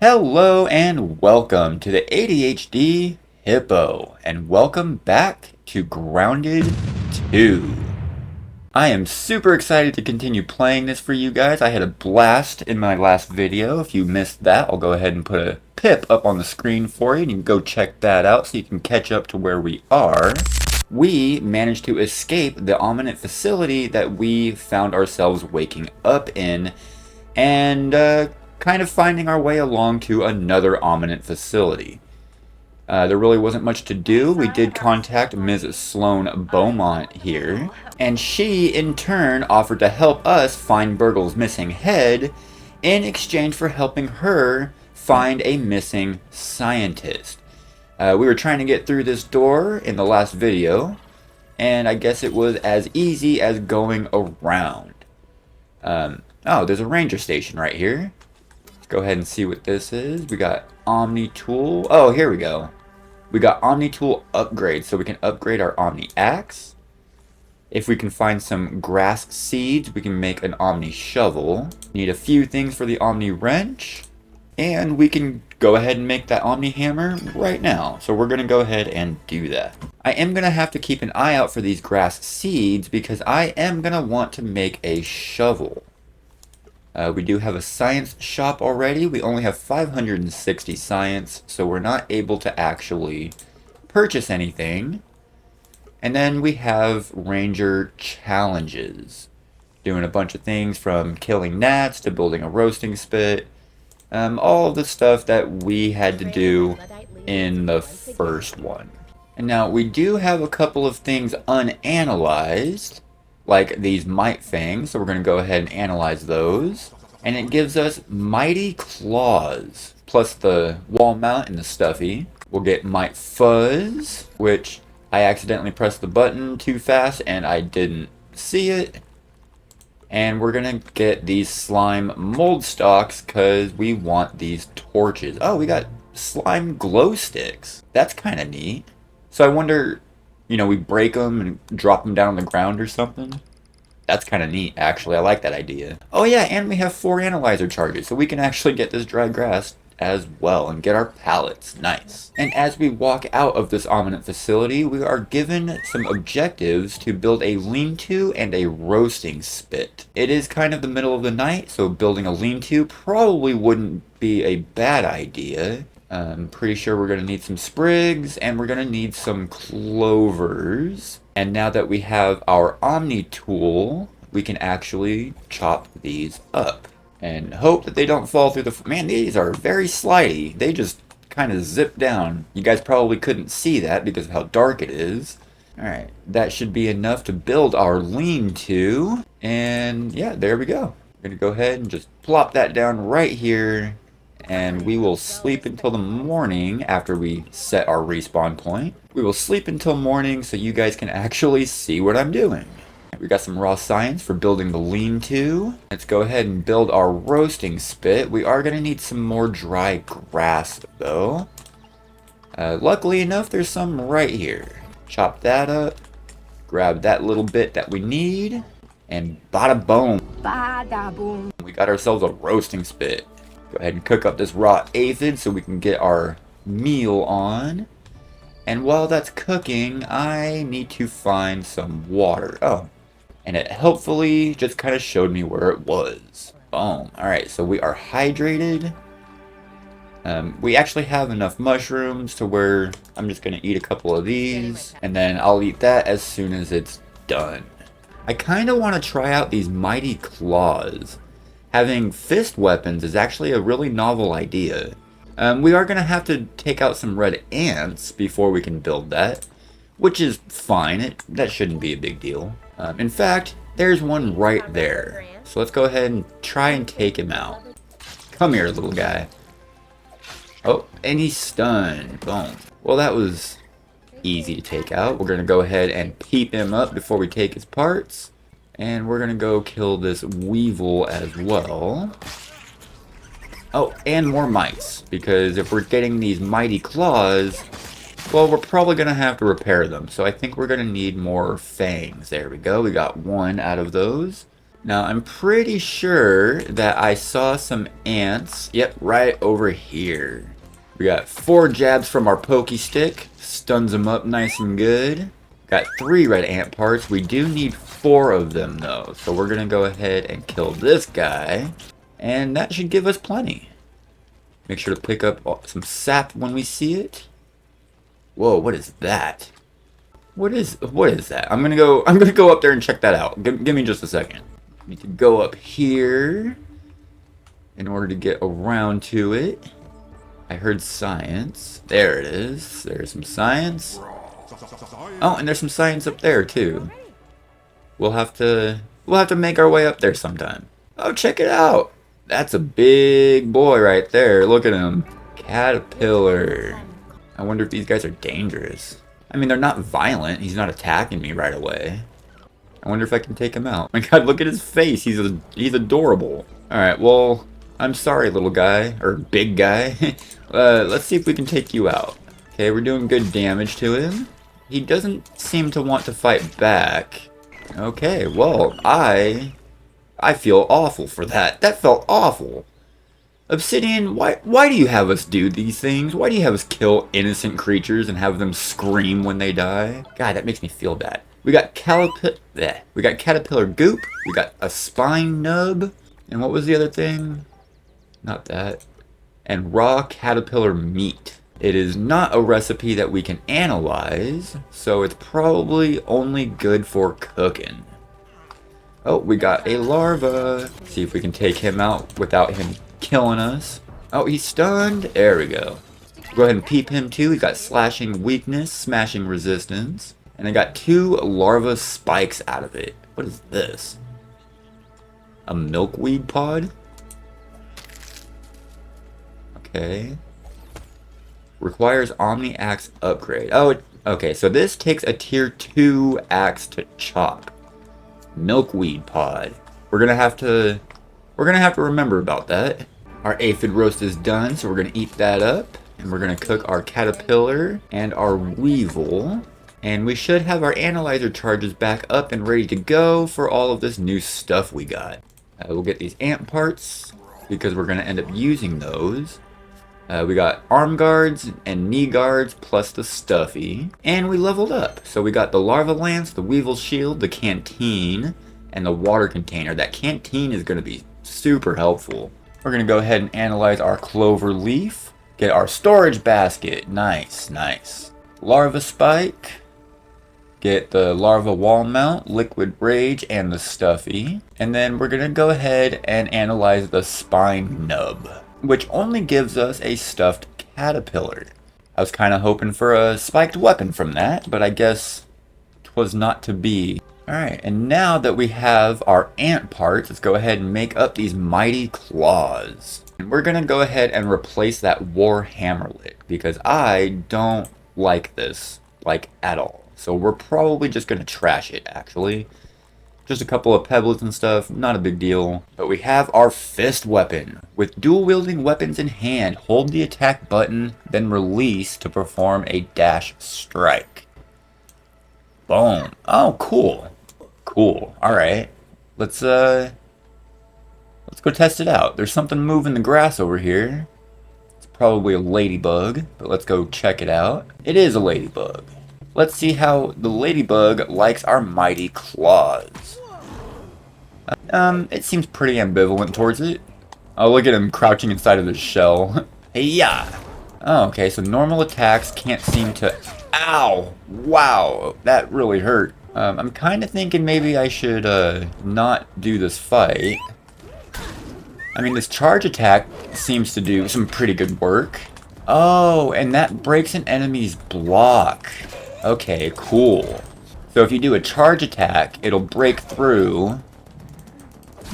Hello and welcome to the ADHD Hippo, and welcome back to Grounded 2. I am super excited to continue playing this for you guys. I had a blast in my last video. If you missed that, I'll go ahead and put a pip up on the screen for you, and you can go check that out so you can catch up to where we are. We managed to escape the Omnit facility that we found ourselves waking up in, and kind of finding our way along to another Omnit facility. There really wasn't much to do. We did contact Ms. Sloan Beaumont here, and she in turn offered to help us find Burgle's missing head in exchange for helping her find a missing scientist. We were trying to get through this door in the last video, and I guess it was as easy as going around. Oh, there's a ranger station right here. Let's go ahead and see what this is. We got Omni Tool. Oh, here we go. We got Omni Tool upgrade, so we can upgrade our Omni Axe. If we can find some grass seeds, we can make an Omni Shovel. Need a few things for the Omni Wrench. And we can go ahead and make that Omni Hammer right now. So we're going to go ahead and do that. I am going to have to keep an eye out for these grass seeds because I am going to want to make a shovel. We do have a science shop already. We only have 560 science, so we're not able to actually purchase anything. And then we have ranger challenges. Doing a bunch of things from killing gnats to building a roasting spit. All of the stuff that we had to do in the first one. And now we do have a couple of things unanalyzed, like these mite fangs, so we're going to go ahead and analyze those. And it gives us mighty claws, plus the wall mount and the stuffy. We'll get mite fuzz, which I accidentally pressed the button too fast and I didn't see it. And we're going to get these slime mold stalks because we want these torches. Oh, we got slime glow sticks. That's kind of neat. So I wonder, we break them and drop them down on the ground or something. That's kind of neat, actually. I like that idea. Oh yeah, and we have 4 analyzer charges, so we can actually get this dry grass as well and get our pallets. Nice. And as we walk out of this Omnit facility, we are given some objectives to build a lean-to and a roasting spit. It is kind of the middle of the night, so building a lean-to probably wouldn't be a bad idea. I'm pretty sure we're going to need some sprigs, and we're going to need some clovers. And now that we have our Omni tool, we can actually chop these up. And hope that they don't fall through the... Man, these are very slidey. They just kind of zip down. You guys probably couldn't see that because of how dark it is. Alright, that should be enough to build our lean-to. And yeah, there we go. We're going to go ahead and just plop that down right here. And we will sleep until the morning after we set our respawn point. We will sleep until morning so you guys can actually see what I'm doing. We got some raw science for building the lean-to. Let's go ahead and build our roasting spit. We are going to need some more dry grass though. Luckily enough, there's some right here. Chop that up. Grab that little bit that we need. And bada boom. Bada boom. We got ourselves a roasting spit. Go ahead and cook up this raw aphid so we can get our meal on. And while that's cooking, I need to find some water. Oh, and it helpfully just kind of showed me where it was. Boom. Alright, so we are hydrated. We actually have enough mushrooms to where I'm just going to eat a couple of these. And then I'll eat that as soon as it's done. I kind of want to try out these mighty claws. Having fist weapons is actually a really novel idea. We are going to have to take out some red ants before we can build that, which is fine. That shouldn't be a big deal. In fact, there's one right there. So let's go ahead and try and take him out. Come here, little guy. Oh, and he's stunned. Boom. Well, that was easy to take out. We're going to go ahead and peep him up before we take his parts. And we're going to go kill this weevil as well. Oh, and more mites. Because if we're getting these mighty claws, well, we're probably going to have to repair them. So I think we're going to need more fangs. There we go. We got one out of those. Now, I'm pretty sure that I saw some ants. Yep, right over here. We got 4 jabs from our pokey stick. Stuns them up nice and good. Got 3 red ant parts. We do need 4 of them, though. So we're going to go ahead and kill this guy. And that should give us plenty. Make sure to pick up some sap when we see it. Whoa, what is that? What is that? I'm gonna go up there and check that out. Give me just a second. Need to go up here in order to get around to it. I heard science. There it is. There's some science. Oh, and there's some science up there too. We'll have to make our way up there sometime. Oh, check it out. That's a big boy right there. Look at him. Caterpillar. I wonder if these guys are dangerous. I mean, they're not violent. He's not attacking me right away. I wonder if I can take him out. My god, look at his face. He's adorable. Alright, well, I'm sorry, little guy. Or big guy. Let's see if we can take you out. Okay, we're doing good damage to him. He doesn't seem to want to fight back. Okay, well, I feel awful for that. That felt awful. Obsidian, why do you have us do these things? Why do you have us kill innocent creatures and have them scream when they die? God, that makes me feel bad. We got caterpillar goop. We got a spine nub. And what was the other thing? Not that. And raw caterpillar meat. It is not a recipe that we can analyze, so it's probably only good for cooking. Oh, we got a larva. See if we can take him out without him killing us. Oh, he's stunned. There we go. Go ahead and peep him too. He's got slashing weakness, smashing resistance. And I got 2 larva spikes out of it. What is this? A milkweed pod? Okay. Requires Omni Axe upgrade. Oh, okay. So this takes a tier 2 axe to chop. Milkweed pod. We're gonna have to remember about that. Our aphid roast is done, so we're gonna eat that up. And we're gonna cook our caterpillar and our weevil. And we should have our analyzer charges back up and ready to go for all of this new stuff we got. We'll get these ant parts because we're gonna end up using those. We got arm guards and knee guards plus the stuffy. And we leveled up. So we got the larva lance, the weevil shield, the canteen, and the water container. That canteen is going to be super helpful. We're going to go ahead and analyze our clover leaf. Get our storage basket. Nice, nice. Larva spike. Get the larva wall mount, liquid rage, and the stuffy. And then we're going to go ahead and analyze the spine nub, which only gives us a stuffed caterpillar. I was kind of hoping for a spiked weapon from that, but I guess 'twas not to be. Alright, and now that we have our ant parts, let's go ahead and make up these mighty claws. And we're going to go ahead and replace that war hammerlet, because I don't like this, like, at all. So we're probably just going to trash it, actually. Just a couple of pebbles and stuff, not a big deal. But we have our fist weapon. With dual-wielding weapons in hand, hold the attack button, then release to perform a dash strike. Boom. Oh, cool. Cool. Alright. Let's go test it out. There's something moving the grass over here. It's probably a ladybug, but let's go check it out. It is a ladybug. Let's see how the ladybug likes our mighty claws. It seems pretty ambivalent towards it. Oh, look at him crouching inside of his shell. Hey-ya! Oh, okay, so normal attacks can't seem to... Ow! Wow, that really hurt. I'm kind of thinking maybe I should, not do this fight. I mean, this charge attack seems to do some pretty good work. Oh, and that breaks an enemy's block. Okay, cool. So if you do a charge attack, it'll break through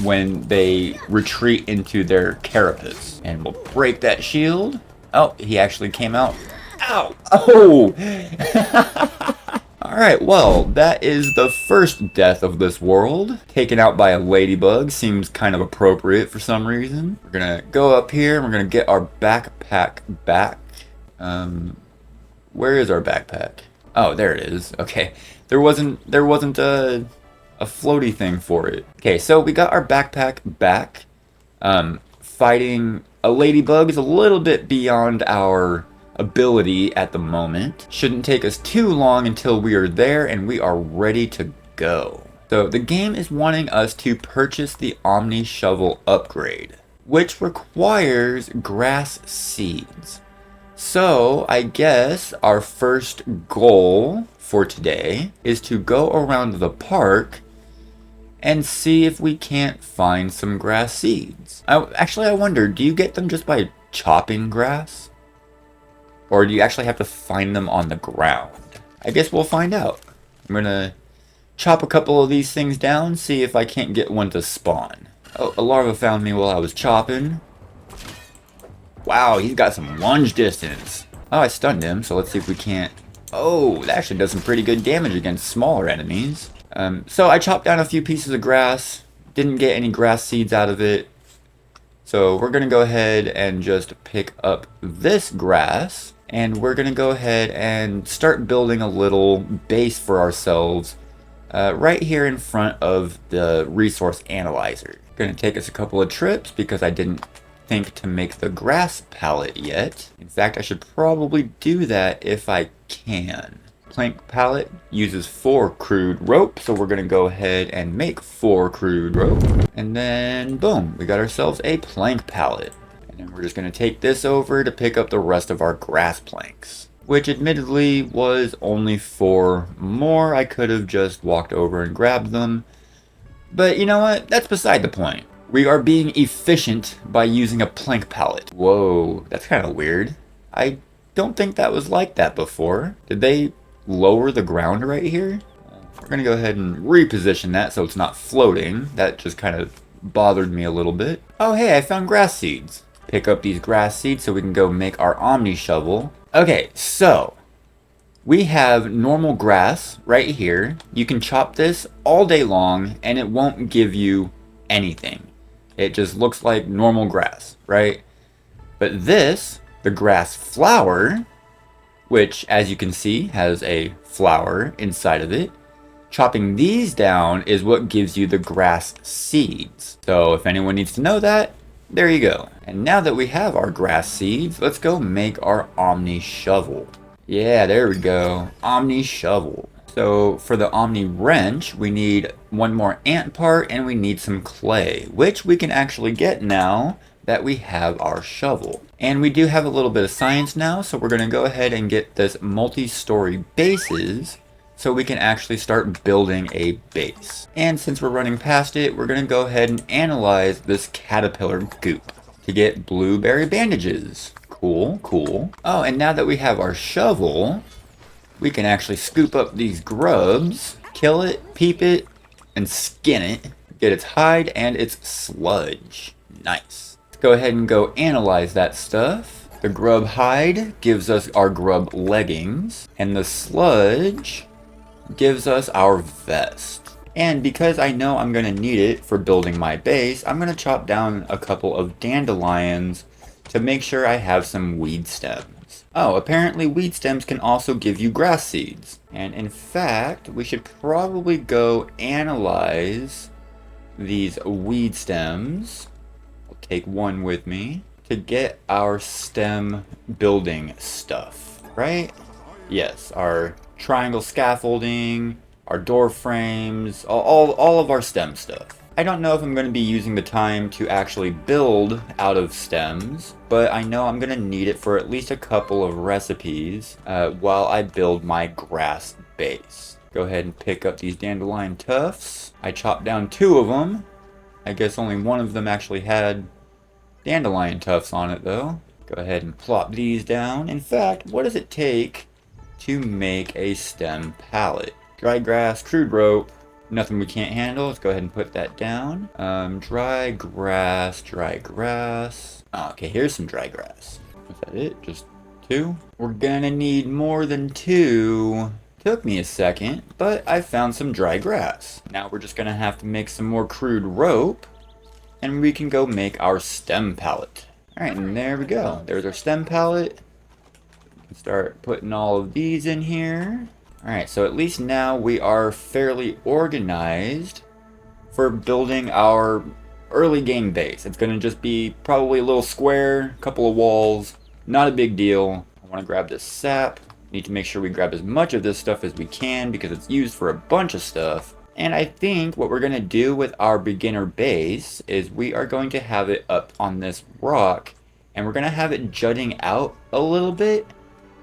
when they retreat into their carapace. And we'll break that shield. Oh, he actually came out. Ow! Oh! Alright, well, that is the first death of this world. Taken out by a ladybug seems kind of appropriate for some reason. We're gonna go up here and we're gonna get our backpack back. Where is our backpack? Oh, there it is. Okay. There wasn't a a floaty thing for it. Okay, so we got our backpack back. Fighting a ladybug is a little bit beyond our ability at the moment. Shouldn't take us too long until we are there and we are ready to go. So the game is wanting us to purchase the Omni Shovel upgrade, which requires grass seeds. So I guess our first goal for today is to go around the park and see if we can't find some grass seeds. I wonder, do you get them just by chopping grass? Or do you actually have to find them on the ground? I guess we'll find out. I'm gonna chop a couple of these things down, see if I can't get one to spawn. Oh, a larva found me while I was chopping. Wow, he's got some lunge distance. Oh, I stunned him, so let's see if we can't... Oh, that actually does some pretty good damage against smaller enemies. So I chopped down a few pieces of grass. Didn't get any grass seeds out of it. So we're going to go ahead and just pick up this grass. And we're going to go ahead and start building a little base for ourselves right here in front of the resource analyzer. Going to take us a couple of trips because I didn't think to make the grass pallet yet. In fact, I should probably do that if I can. Plank pallet uses 4 crude rope, so we're going to go ahead and make 4 crude rope. And then, boom, we got ourselves a plank pallet. And then we're just going to take this over to pick up the rest of our grass planks, which admittedly was only 4 more. I could have just walked over and grabbed them. But you know what? That's beside the point. We are being efficient by using a plank pallet. Whoa, that's kind of weird. I don't think that was like that before. Did they lower the ground right here? We're going to go ahead and reposition that so it's not floating. That just kind of bothered me a little bit. Oh, hey, I found grass seeds. Pick up these grass seeds so we can go make our Omni Shovel. Okay, so we have normal grass right here. You can chop this all day long and it won't give you anything. It just looks like normal grass, right? But this, the grass flower, which as you can see has a flower inside of it, chopping these down is what gives you the grass seeds. So if anyone needs to know that, there you go. And now that we have our grass seeds, let's go make our Omni Shovel. Yeah, there we go. Omni Shovel. So for the Omni Wrench, we need 1 more ant part and we need some clay, which we can actually get now that we have our shovel. And we do have a little bit of science now, so we're going to go ahead and get this multi-story bases so we can actually start building a base. And since we're running past it, we're going to go ahead and analyze this caterpillar goop to get blueberry bandages. Cool, cool. Oh, and now that we have our shovel, we can actually scoop up these grubs, kill it, peep it, and skin it. Get its hide and its sludge. Nice. Let's go ahead and go analyze that stuff. The grub hide gives us our grub leggings, and the sludge gives us our vest. And because I know I'm going to need it for building my base, I'm going to chop down a couple of dandelions to make sure I have some weed stems. Oh, apparently weed stems can also give you grass seeds. And in fact, we should probably go analyze these weed stems. I'll take 1 with me to get our stem building stuff, right? Yes, our triangle scaffolding, our door frames, all of our stem stuff. I don't know if I'm going to be using the time to actually build out of stems, but I know I'm going to need it for at least a couple of recipes while I build my grass base. Go ahead and pick up these dandelion tufts. I chopped down 2 of them. I guess only 1 of them actually had dandelion tufts on it though. Go ahead and plop these down. In fact, what does it take to make a stem pallet? Dry grass, crude rope. Nothing we can't handle. Let's go ahead and put that down. Dry grass, dry grass. Oh, okay, here's some dry grass. Is that it? Just 2? We're gonna need more than 2. Took me a second, but I found some dry grass. Now we're just gonna have to make some more crude rope, and we can go make our stem pallet. Alright, and there we go. There's our stem pallet. Start putting all of these in here. Alright, so at least now we are fairly organized for building our early game base. It's going to just be probably a little square, a couple of walls, not a big deal. I want to grab this sap. Need to make sure we grab as much of this stuff as we can because it's used for a bunch of stuff. And I think what we're going to do with our beginner base is we are going to have it up on this rock and we're going to have it jutting out a little bit.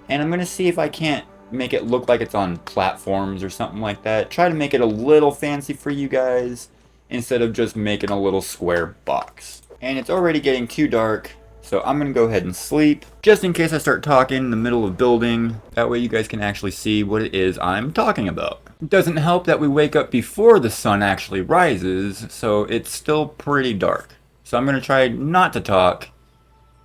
And I'm going to see if I can't make it look like it's on platforms or something like that. Try to make it a little fancy for you guys instead of just making a little square box. And it's already getting too dark, so I'm gonna go ahead and sleep just in case I start talking in the middle of building. That way you guys can actually see what it is I'm talking about. It doesn't help that we wake up before the sun actually rises, so it's still pretty dark. So I'm gonna try not to talk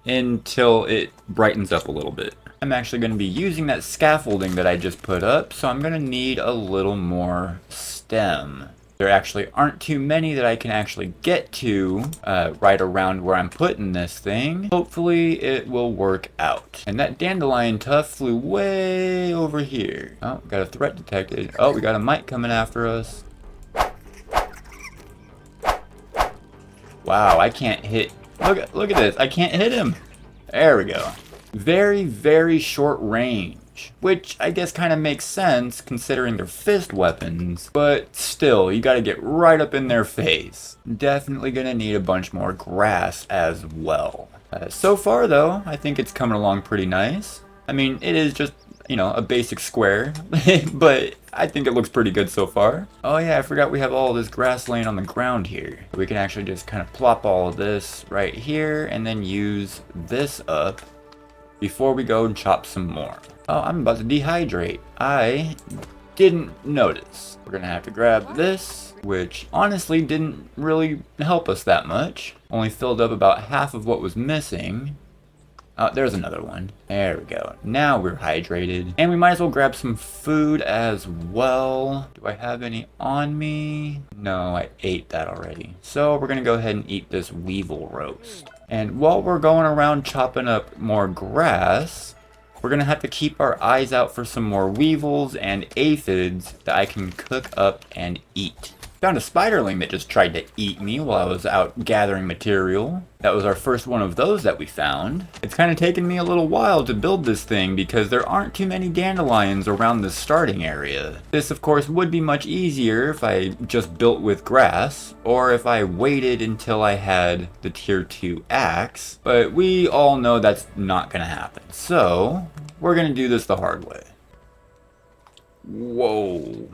until it brightens up a little bit. I'm actually going to be using that scaffolding that I just put up, so I'm going to need a little more stem. There actually aren't too many that I can actually get to right around where I'm putting this thing. Hopefully it will work out. And that dandelion tuft flew way over here. Oh, got a threat detected. Oh, we got a mite coming after us. Wow, I can't hit. Look at this. I can't hit him. There we go. Very, very short range, which I guess kind of makes sense considering they're fist weapons, but still, you gotta get right up in their face. Definitely gonna need a bunch more grass as well. So far though, I think it's coming along pretty nice. I mean, it is just, you know, a basic square, but I think it looks pretty good so far. Oh yeah, I forgot we have all this grass laying on the ground here. We can actually just kind of plop all of this right here and then use this up before we go and chop some more. Oh, I'm about to dehydrate. I didn't notice. We're gonna have to grab this, which honestly didn't really help us that much. Only filled up about half of what was missing. Oh, there's another one. There we go. Now we're hydrated. And we might as well grab some food as well. Do I have any on me? No, I ate that already. So we're gonna go ahead and eat this weevil roast. And while we're going around chopping up more grass, we're going to have to keep our eyes out for some more weevils and aphids that I can cook up and eat. Found a spiderling that just tried to eat me while I was out gathering material. That was our first one of those that we found. It's kind of taken me a little while to build this thing because there aren't too many dandelions around the starting area. This of course would be much easier if I just built with grass or if I waited until I had the tier 2 axe, but we all know that's not gonna happen. So we're gonna do this the hard way. Whoa,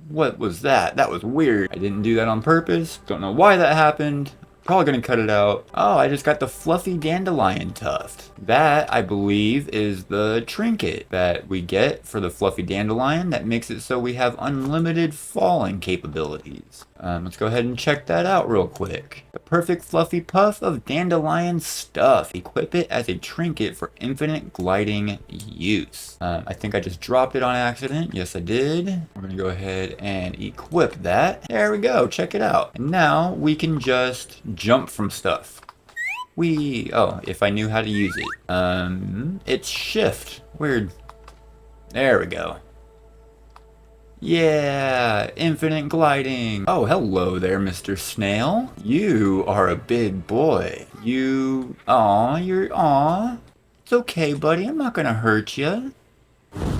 what was that? That was weird. I didn't do that on purpose. Don't know why that happened. Probably gonna cut it out. Oh, I just got the fluffy dandelion tuft. That, I believe, is the trinket that we get for the fluffy dandelion that makes it so we have unlimited falling capabilities. Let's go ahead and check that out real quick. The perfect fluffy puff of dandelion stuff. Equip it as a trinket for infinite gliding use. I think I just dropped it on accident. Yes, I did. We're gonna go ahead and equip that. There we go. Check it out. And now we can just jump from stuff. Oh, if I knew how to use it. It's shift. Weird. There we go. Yeah, infinite gliding. Oh, hello there, Mr. Snail. You are a big boy. Aw. It's okay, buddy. I'm not gonna hurt you.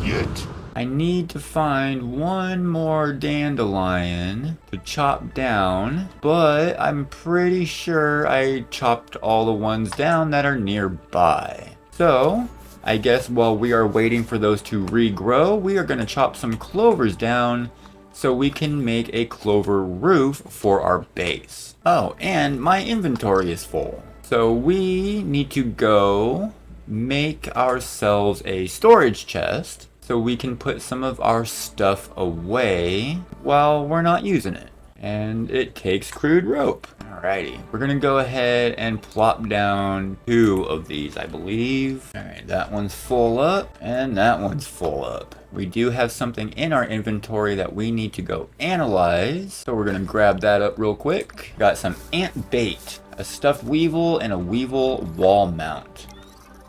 Yet. I need to find one more dandelion to chop down, but I'm pretty sure I chopped all the ones down that are nearby. So, I guess while we are waiting for those to regrow, we are going to chop some clovers down so we can make a clover roof for our base. Oh, and my inventory is full. So we need to go make ourselves a storage chest so we can put some of our stuff away while we're not using it. And it takes crude rope. Alrighty, we're gonna go ahead and plop down 2 of these, I believe. Alright, that one's full up, and that one's full up. We do have something in our inventory that we need to go analyze, so we're gonna grab that up real quick. Got some ant bait, a stuffed weevil, and a weevil wall mount.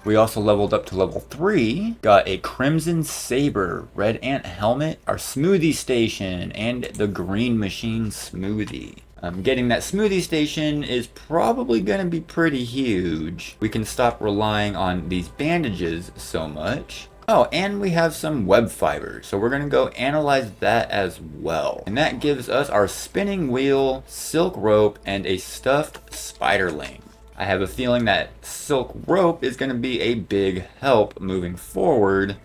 We also leveled up to level 3, got a Crimson Saber, Red Ant Helmet, our Smoothie Station, and the Green Machine Smoothie. Getting that Smoothie Station is probably going to be pretty huge. We can stop relying on these bandages so much. Oh, and we have some web fiber, so we're going to go analyze that as well. And that gives us our spinning wheel, silk rope, and a stuffed spiderling. I have a feeling that silk rope is going to be a big help moving forward,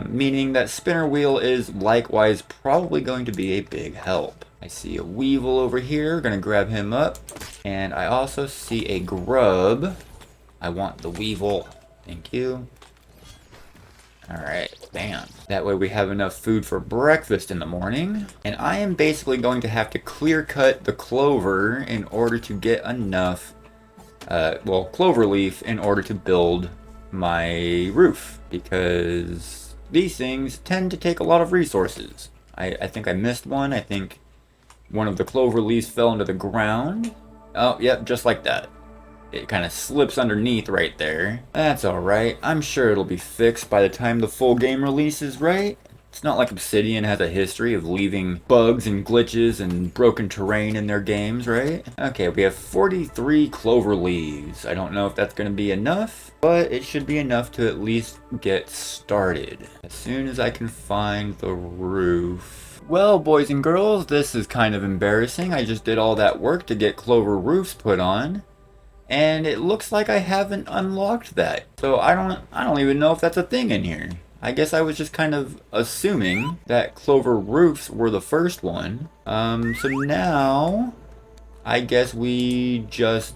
meaning that spinner wheel is likewise probably going to be a big help. I see a weevil over here, going to grab him up, and I also see a grub. I want the weevil, thank you. Alright, bam. That way we have enough food for breakfast in the morning. And I am basically going to have to clear cut the clover in order to get enough clover leaf in order to build my roof, because these things tend to take a lot of resources. I think I missed one. I think one of the clover leaves fell into the ground. Oh, yep, just like that. It kind of slips underneath right there. That's alright. I'm sure it'll be fixed by the time the full game releases, right? It's not like Obsidian has a history of leaving bugs and glitches and broken terrain in their games, right? Okay, we have 43 clover leaves. I don't know if that's going to be enough, but it should be enough to at least get started. As soon as I can find the roof. Well, boys and girls, this is kind of embarrassing. I just did all that work to get clover roofs put on, and it looks like I haven't unlocked that. So I don't even know if that's a thing in here. I guess I was just kind of assuming that clover roofs were the first one. So now I guess we just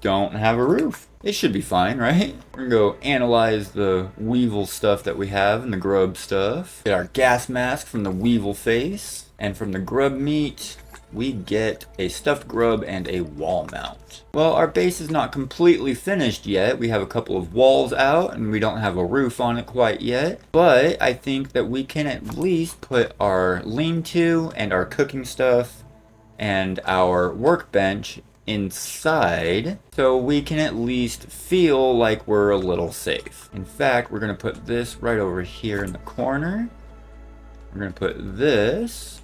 don't have a roof. It should be fine, right? We're gonna go analyze the weevil stuff that we have and the grub stuff. Get our gas mask from the weevil face, and from the grub meat we get a stuffed grub and a wall mount. Well, our base is not completely finished yet. We have a couple of walls out and we don't have a roof on it quite yet. But I think that we can at least put our lean-to and our cooking stuff and our workbench inside, so we can at least feel like we're a little safe. In fact, we're going to put this right over here in the corner. We're going to put this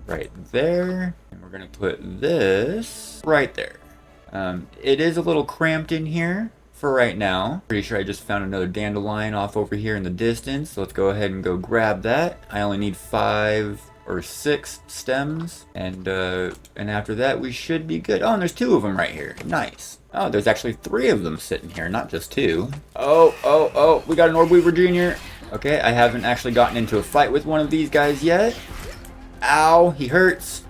right there, and we're gonna put this right there. It is a little cramped in here for right now. Pretty sure I just found another dandelion off over here in the distance, so let's go ahead and go grab that. I only need 5 or 6 stems, and after that we should be good. Oh, and there's 2 of them right here. Nice. Oh, there's actually 3 of them sitting here, not just 2. Oh, we got an Orb Weaver Jr. Okay, I haven't actually gotten into a fight with one of these guys yet. Ow, he hurts.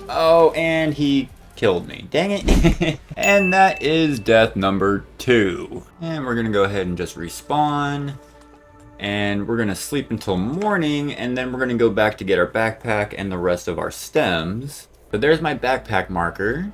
Oh, and he killed me. Dang it. And that is death number 2. And we're gonna go ahead and just respawn. And we're gonna sleep until morning, and then we're gonna go back to get our backpack and the rest of our stems. So there's my backpack marker.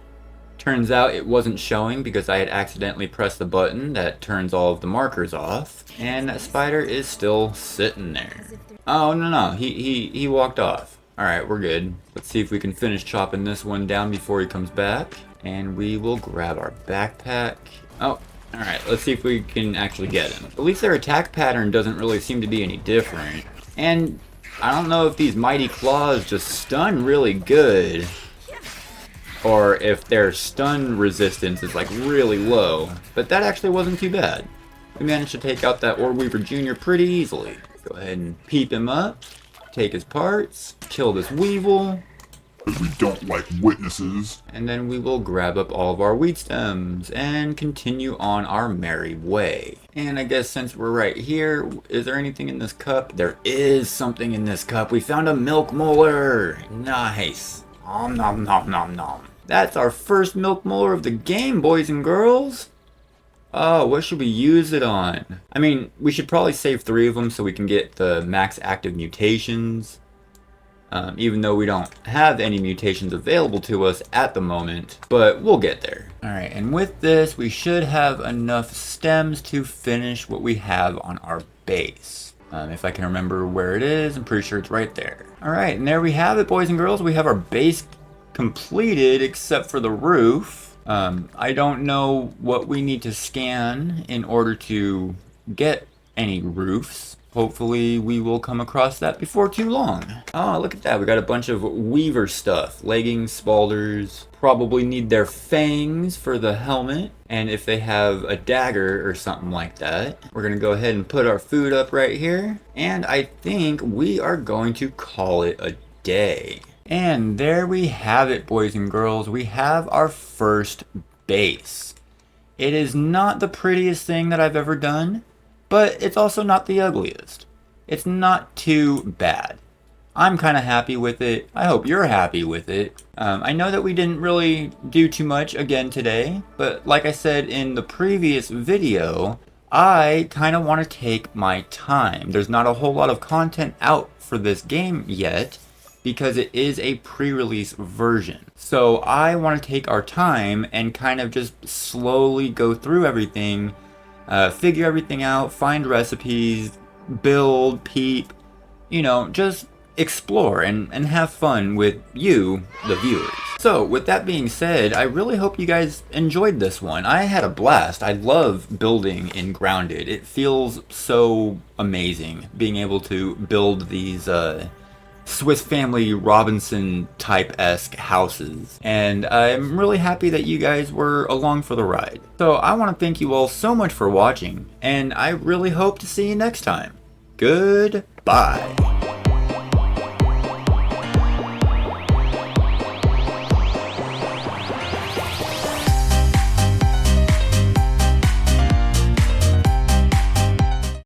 Turns out it wasn't showing because I had accidentally pressed the button that turns all of the markers off. And that spider is still sitting there. Oh, no, he walked off. Alright, we're good. Let's see if we can finish chopping this one down before he comes back. And we will grab our backpack. Oh, alright, let's see if we can actually get him. At least their attack pattern doesn't really seem to be any different. And I don't know if these mighty claws just stun really good, or if their stun resistance is like really low. But that actually wasn't too bad. We managed to take out that Orb Weaver Jr. pretty easily. Go ahead and peep him up, take his parts, kill this weevil. Because we don't like witnesses. And then we will grab up all of our wheat stems and continue on our merry way. And I guess since we're right here, is there anything in this cup? There is something in this cup. We found a milk molar. Nice. Nom nom nom nom nom. That's our first milk molar of the game, boys and girls. Oh, what should we use it on? I mean, we should probably save 3 of them so we can get the max active mutations. Even though we don't have any mutations available to us at the moment, but we'll get there. Alright, and with this, we should have enough stems to finish what we have on our base. If I can remember where it is, I'm pretty sure it's right there. Alright, and there we have it, boys and girls. We have our base completed except for the roof. I don't know what we need to scan in order to get any roofs. Hopefully we will come across that before too long. Oh, look at that. We got a bunch of Weaver stuff. Leggings, spalders. Probably need their fangs for the helmet. And if they have a dagger or something like that. We're going to go ahead and put our food up right here. And I think we are going to call it a day. And there we have it, boys and girls. We have our first base. It is not the prettiest thing that I've ever done, but it's also not the ugliest. It's not too bad. I'm kind of happy with it. I hope you're happy with it. I know that we didn't really do too much again today, but like I said in the previous video, I kind of want to take my time. There's not a whole lot of content out for this game yet, because it is a pre-release version. So I want to take our time and kind of just slowly go through everything, figure everything out, find recipes, build, peep, you know, just explore and have fun with you, the viewers. So with that being said, I really hope you guys enjoyed this one. I had a blast. I love building in Grounded. It feels so amazing being able to build these Swiss Family Robinson type-esque houses, and I'm really happy that you guys were along for the ride. So I want to thank you all so much for watching, and I really hope to see you next time. Goodbye.